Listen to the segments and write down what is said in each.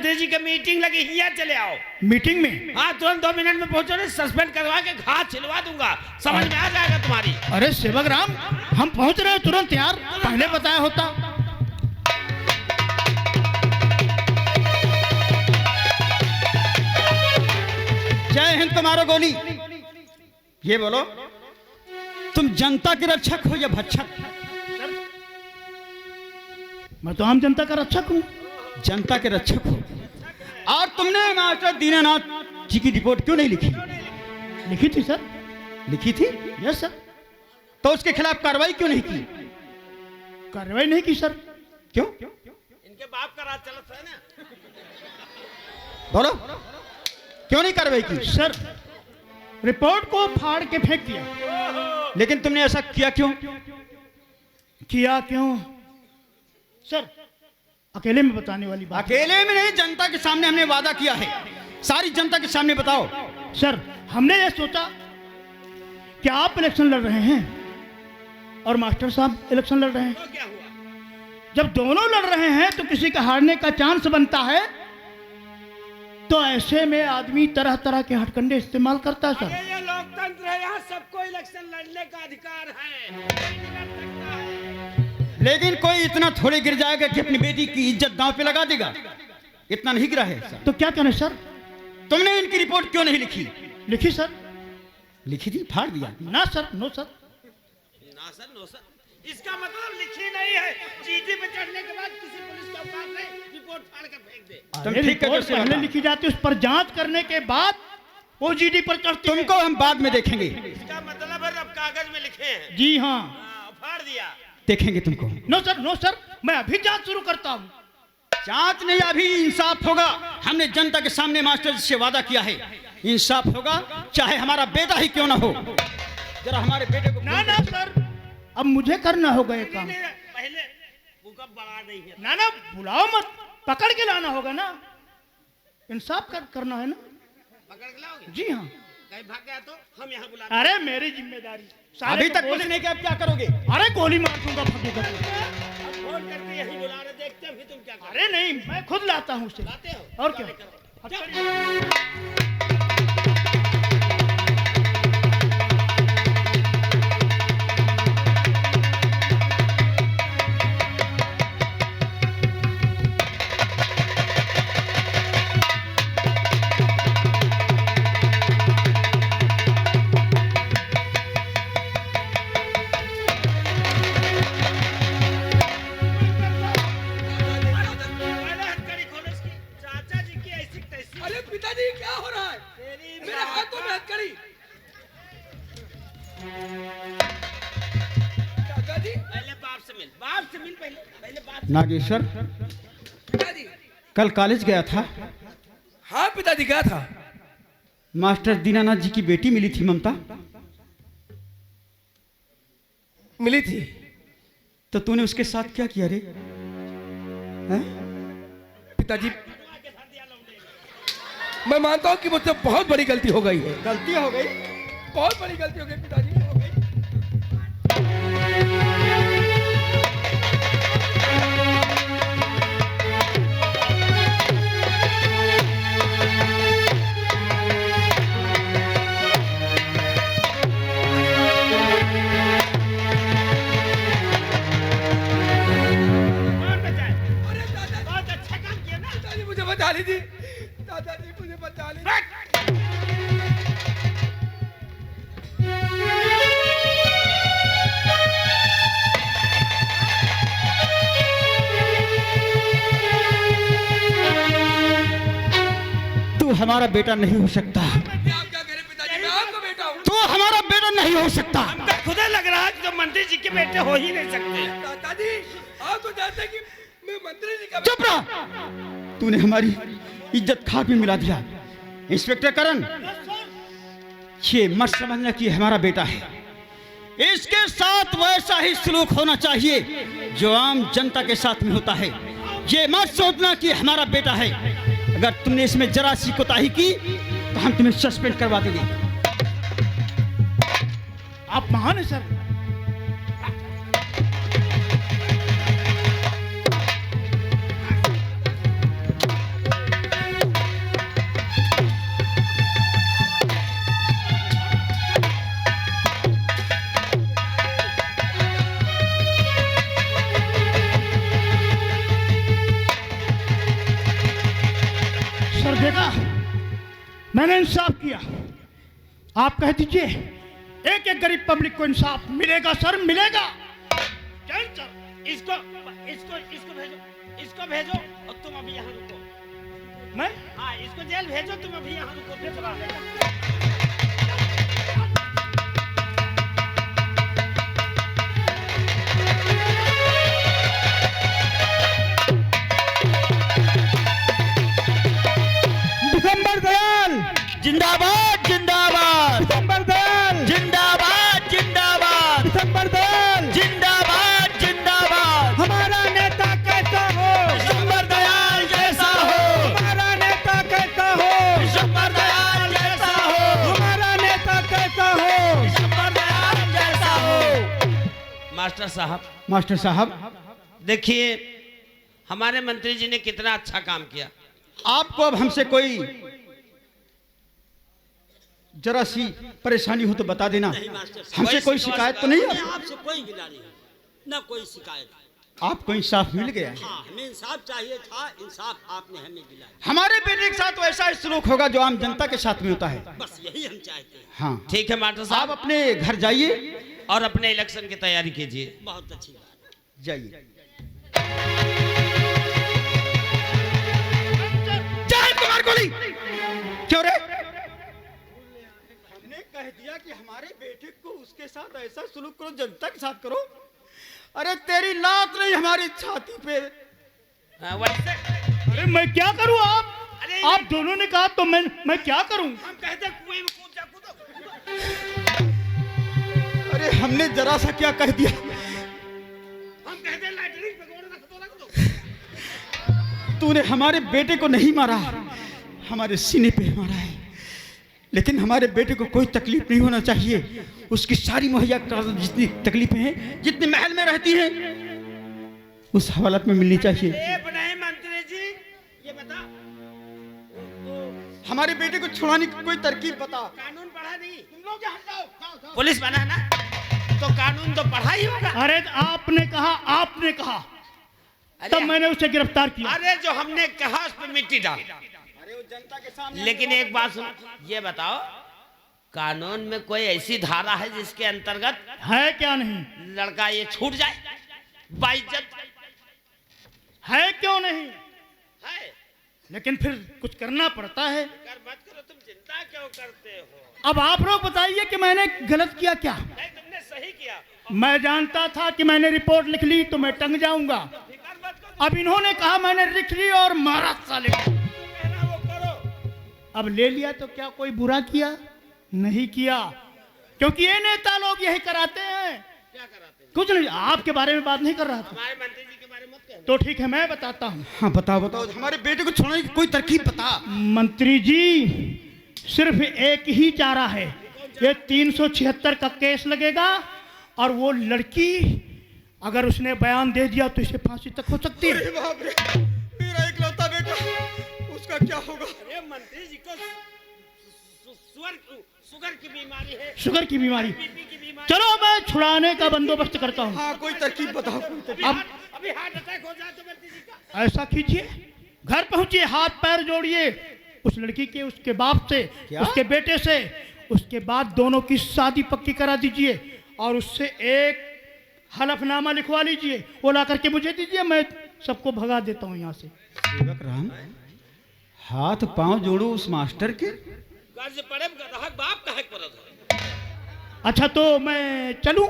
मंत्री जी की मीटिंग लगी, यहाँ चले आओ। मीटिंग में? हाँ, तुरंत 2 मिनट में पहुंचो, नहीं सस्पेंड करवा के घात छिलवा दूंगा, समझ में आ जाएगा तुम्हारी। अरे सेवक राम, हम पहुंच रहे हैं तुरंत यार, पहले बताया होता। जय हिंद तुम्हारा गोली। ये बोलो, तुम जनता के रक्षक हो या भक्षक? मैं तो आम जनता का रक्षक हूँ। जनता के रक्षक हो। और तुमने मास्टर दीनानाथ जी की रिपोर्ट क्यों नहीं लिखी? लिखी थी सर। लिखी थी? Yes sir. तो उसके खिलाफ कार्रवाई क्यों नहीं की? कार्रवाई नहीं की सर। क्यों? इनके बाप का राज चलता है ना। बोलो, क्यों नहीं कार्रवाई की? सर, रिपोर्ट को फाड़ के फेंक दिया। लेकिन तुमने ऐसा किया क्यों? किया क्यों सर? अकेले में बताने वाली बात। अकेले में नहीं, जनता के सामने हमने वादा किया है, सारी जनता के सामने बताओ। सर, हमने ये सोचा कि आप इलेक्शन लड़ रहे हैं और मास्टर साहब इलेक्शन लड़ रहे हैं। तो क्या हुआ? जब दोनों लड़ रहे हैं तो किसी का हारने का चांस बनता है, तो ऐसे में आदमी तरह तरह के हथकंडे इस्तेमाल करता है सर। अरे ये लोकतंत्र है, यहाँ सबको इलेक्शन लड़ने का अधिकार है, कोई नहीं लड़ सकता है। लेकिन कोई इतना थोड़े गिर जाएगा कि अपनी बेटी की इज्जत दांव पे लगा देगा? इतना नहीं गिरा है सर। तो क्या करें सर? तुमने इनकी रिपोर्ट क्यों नहीं लिखी? लिखी सर। लिखी थी, फाड़ दिया। ना सर, नो सर। ना सर, नो सर, इसका मतलब लिखी नहीं है। चीटी पे चढ़ने के बाद किसी पुलिस के औकात नहीं रिपोर्ट फाड़ के फेंक दे। तुम अरे ठीक रिपोर्ट कैसे पहले बता? लिखी जाती, उस पर जांच करने के बाद वो जीडी पर चढ़ती है। तुमको हम बाद में देखेंगे। इसका मतलब है अब कागज में लिखे हैं। जी हाँ। फाड़ दिया। देखेंगे तुमको। नो सर, नो सर, मैं अभी जांच शुरू करता हूँ। जांच नहीं, अभी इंसाफ होगा। हमने जनता के सामने मास्टर जी से वादा किया है, इंसाफ होगा, चाहे हमारा बेटा ही क्यों ना हो। जरा हमारे बेटे को ना ना सर, अब मुझे करना होगा ये काम। पहले भूकंप बढ़ा नहीं है। ना ना, बुलाओ मत, पकड़ के लाना होगा ना। इंसाफ करना है ना। पकड़ के लाओगे? जी हाँ। कहीं भाग गया तो हम यहाँ बुला। अरे मेरी जिम्मेदारी। अभी तक कुछ नहीं किया, अब क्या करोगे? अरे गोली मार दूंगा फटी कर। फोन करके यही बुला रहे, देखते हैं फिर तुम क्या करोगे। अरे नहीं, मैं खुद लाता हूँ उसे। लाते हो? और क्या? पिताजी क्या हो रहा है? मेरे हाथों में हथकड़ी। दादाजी पहले बाप से मिल, बाप से मिल, पहले बाप से। नागेश्वर, पिताजी कल कॉलेज गया था। हाँ पिताजी गया था। मास्टर दीनानाथ जी की बेटी मिली थी, ममता। मिली थी। तो तूने उसके साथ क्या किया रे? हैं? पिताजी मैं मानता हूँ कि मुझसे बहुत बड़ी गलती हो गई है। गलती हो गई? बहुत बड़ी गलती हो गई पिताजी, हो गई। अरे दादा, बहुत अच्छा काम किया ना। दादाजी मुझे बचा लीजिए, दादाजी मुझे बचा लीजिए। तू हमारा बेटा नहीं हो सकता। आप क्या कह रहे पिताजी? मैं आपका बेटा हूँ। तू हमारा बेटा नहीं हो सकता। हमको खुद लग रहा है कि तो मंत्री जी के बेटे हो ही नहीं सकते। दादाजी आप तो जानते हैं कि मैं मंत्री जी का। चुप रहा। तूने हमारी इज्जत खाक में मिला दिया। इंस्पेक्टर करण, ये मत समझना कि हमारा बेटा है। इसके साथ वैसा ही सलूक होना चाहिए जो आम जनता के साथ में होता है। ये मत सोचना कि हमारा बेटा है। अगर तुमने इसमें जरा सी कोताही की तो हम तुम्हें सस्पेंड करवा देंगे। आप महान है सर। सर देखा, मैंने इंसाफ किया। आप कह दीजिए एक एक गरीब पब्लिक को इंसाफ मिलेगा सर, मिलेगा। चल सर, इसको इसको इसको भेजो, इसको भेजो और तुम अभी यहाँ रुको। मैं हाँ, इसको जेल भेजो, तुम अभी यहाँ रुको। दिसंबर दयाल जिंदाबाद जिंदाबाद, दिसंबर दयाल जिंदाबाद जिंदाबाद, दिसंबर दयाल जिंदाबाद जिंदाबाद। हमारा नेता कैसा हो, दिसंबर दयाल जैसा हो, हमारा नेता कैसा हो, दिसंबर दयाल जैसा हो, हमारा नेता कैसा हो। दिसंबर दयाल जैसा हो। मास्टर साहब, मास्टर साहब, देखिए हमारे मंत्री जी ने कितना अच्छा काम किया। आपको अब हमसे कोई जरा सी परेशानी हो तो बता देना। हमसे कोई शिकायत तो नहीं है? आपसे कोई गिला नहीं, ना कोई शिकायत। आपको इंसाफ मिल गया है? हाँ, हमें इंसाफ चाहिए था, इंसाफ आपने हमें दिलाया। हमारे बेटे के साथ वैसा ही सलूक होगा जो आम जनता के साथ में होता है। बस यही हम चाहते हैं। हाँ, ठीक है मास्टर आप साहब, अपने घर जाइए और अपने इलेक्शन की तैयारी कीजिए। बहुत अच्छी बात। जाइए। जय कुमार गोली। क्यों रे? हमने कह दिया कि हमारे बेटे को उसके साथ ऐसा सलूक करो, जनता के साथ करो। अरे तेरी लात नहीं हमारी छाती पे। हाँ, वैसे अरे मैं क्या करूं? अरे आप दोनों ने कहा तो मैं क्या करूं? हम कहते कुएं में कूद जा, कूदो। अरे हमने जरा सा क्या कह दिया? हम कहते लाइटनिंग पे गोड़ रख दो। तूने हमारे बेटे को नहीं मारा, हमारे सीने पे मारा है। लेकिन हमारे बेटे को कोई तकलीफ नहीं होना चाहिए। उसकी सारी मुहैया जितनी तकलीफें हैं, जितनी महल में रहती हैं, उस हवालत में मिलनी चाहिए। ए बनाए मंत्री जी, ये बता, हमारे बेटे को छुड़ाने की कोई तरकीब बता। कानून पढ़ा नहीं? तुम लोग यहाँ जाओ। पुलिस बना है ना, तो कानून तो पढ़ा ही होगा। अरे आपने कहा तब मैंने उसे गिरफ्तार किया। अरे जो हमने कहा उस पर मिट्टी डाल। अरे वो जनता के सामने। लेकिन एक बात सुन, ये बताओ, कानून में कोई ऐसी धारा है जिसके अंतर्गत है क्या? नहीं लड़का ये छूट जाए, बाइज्जत है, क्यों नहीं? है? लेकिन फिर कुछ करना पड़ता है। कर मत करो, तुम चिंता क्यों करते हो? अब आप लोग बताइए कि मैंने गलत किया क्या? नहीं, तुमने सही किया। मैं जानता था कि मैंने रिपोर्ट लिख ली तो मैं टंग जाऊंगा। फिकर मत करो, अब इन्होंने कहा मैंने लिख ली और मारा साले को। तुम कहना वो करो। अब ले लिया तो क्या कोई बुरा किया? नहीं किया, क्योंकि ये नेता लोग यही कराते हैं। क्या कराते हैं? कुछ नहीं, आपके बारे में बात नहीं कर रहा था। हमारे मंत्री जी के बारे में मत कहना। तो ठीक है, मैं बताता हूँ। हाँ बताओ बताओ, हमारे बेटे को छुड़ाने की कोई तरकीब बता। मंत्री जी, सिर्फ एक ही चारा है। ये 376 का केस लगेगा और वो लड़की अगर उसने बयान दे दिया तो इसे फांसी तक हो सकती है। अरे बाप रे, मेरा इकलौता बेटा, उसका क्या होगा? अरे मंत्री जी को शुगर की बीमारी है, शुगर की बीमारी। बीपी की बीमारी। चलो मैं छुड़ाने का बंदोबस्त करता हूँ। हाँ कोई तरकीब बताओ, कोई तरकीब। अभी हार्ट अटैक हो जाए तो मंत्री जी का। ऐसा कीजिए, घर पहुंचिए, हाथ पैर जोड़िए उस लड़की के, उसके बाप से, उसके बेटे से। उसके बाद दोनों की शादी पक्की करा दीजिए और उससे एक हलफनामा लिखवा लीजिए। वो ला करके मुझे दीजिए, मैं सबको भगा देता हूँ यहाँ से। सेवक राम, हाथ पांव जोड़ो उस मास्टर के। कर्ज पड़े बाप कहे परत है। अच्छा तो मैं चलूं?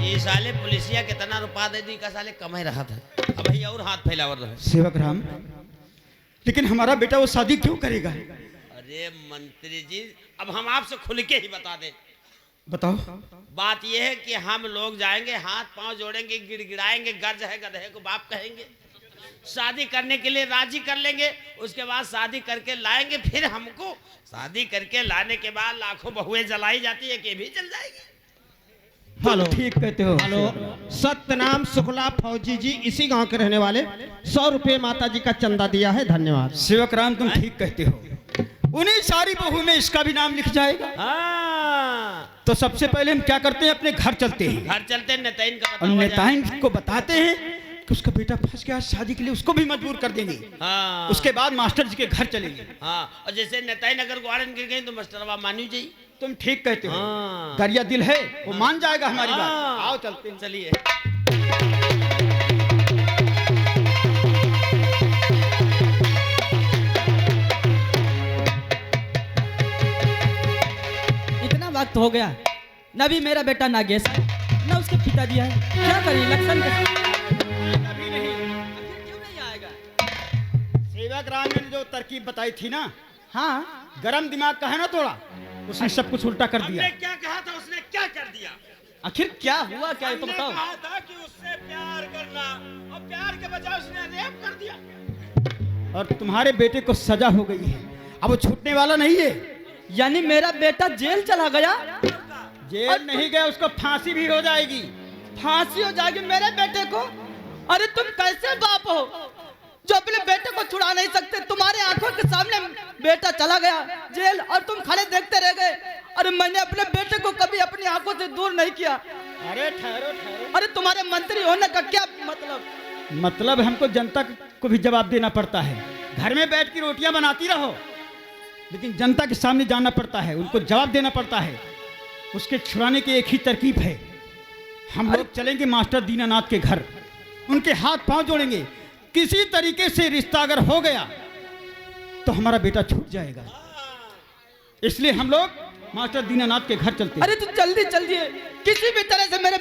ये साले पुलिसिया कितना रुपया दे दी का साले कमाई रहा था, अब भाई और हाथ फैलावर रहे। सेवक राम, लेकिन हमारा बेटा वो शादी क्यों करेगा? अरे मंत्री जी, अब हम आपसे खुल के ही बता दें। बताओ। बात यह है कि हम लोग जाएंगे, हाथ पांव जोड़ेंगे, गिड़गिड़ाएंगे, गर्ज है गधे को बाप कहेंगे, शादी करने के लिए राजी कर लेंगे। उसके बाद शादी करके लाएंगे, फिर हमको शादी करके लाने के बाद लाखों बहुएं जलाई जाती है कि भी जल जाएगी। हेलो, ठीक कहते हो। हेलो, सत्यनाम शुक्ला फौजी जी, इसी गांव के रहने वाले, 100 रुपये माता जी का चंदा दिया है, धन्यवाद। सेवक राम, तुम ठीक कहते हो। उन्हीं सारी बहू में इसका भी नाम लिख जाएगा। हाँ, तो सबसे पहले हम क्या करते हैं, अपने घर चलते हैं घर चलते हैं, नेताइन का और पता हो जाए। नेताइन को बताते हैं कि उसका बेटा फंस गया शादी के लिए, उसको भी मजबूर कर देंगे। हाँ उसके बाद मास्टर जी के घर चलेंगे। हाँ, और जैसे नेताइन अगर ग्वारन गिर गई तो मास्टरवा मानी जाई। तुम ठीक कहते हो, हाँ। गरिया दिल है, वो मान जाएगा हमारी बात। हाँ। आओ चलते हैं। चलिए। इतना वक्त हो गया, न भी मेरा बेटा नागेश है, न उसके पिताजी है। क्या करें लक्षण अभी नहीं, क्यों नहीं आएगा? सेवक राम ने जो तरकीब बताई थी ना, हाँ, गरम दिमाग का है ना थोड़ा, उसने सब कुछ उल्टा कर दिया। हमने क्या कहा था, उसने क्या कर दिया? आखिर क्या हुआ, क्या ये तो हमने बताओ। कहा था कि उससे प्यार करना, और प्यार के बजाय उसने रेप कर दिया। और तुम्हारे बेटे को सजा हो गई है, अब वो छूटने वाला नहीं है। यानी मेरा बेटा जेल चला गया? जेल नहीं गया, उसको फांसी भी हो जाएगी। फांसी हो जाएगी मेरे बेटे को? अरे तुम कैसे बाप हो जो अपने बेटे को छुड़ा नहीं सकते? तुम्हारे आंखों के सामने बेटा चला गया जेल और तुम खड़े देखते रह गए। अरे मैंने अपने बेटे को कभी अपनी आंखों से दूर नहीं किया। अरे ठहरो ठहरो, अरे तुम्हारे मंत्री होने का क्या मतलब? मतलब हमको जनता को भी जवाब देना पड़ता है। घर में बैठ के रोटियां बनाती रहो, लेकिन जनता के सामने जाना पड़ता है, उनको जवाब देना पड़ता है। उसके छुड़ाने की एक ही तरकीब है, हम लोग चलेंगे मास्टर दीनानाथ के घर, उनके हाथ पांव जोड़ेंगे। किसी तरीके से रिश्ता अगर हो गया तो हमारा बेटा छूट जाएगा। इसलिए हम लोग मास्टर दीनानाथ के घर चलते हैं। अरे तू जल्दी जल्दी किसी भी तरह से मेरे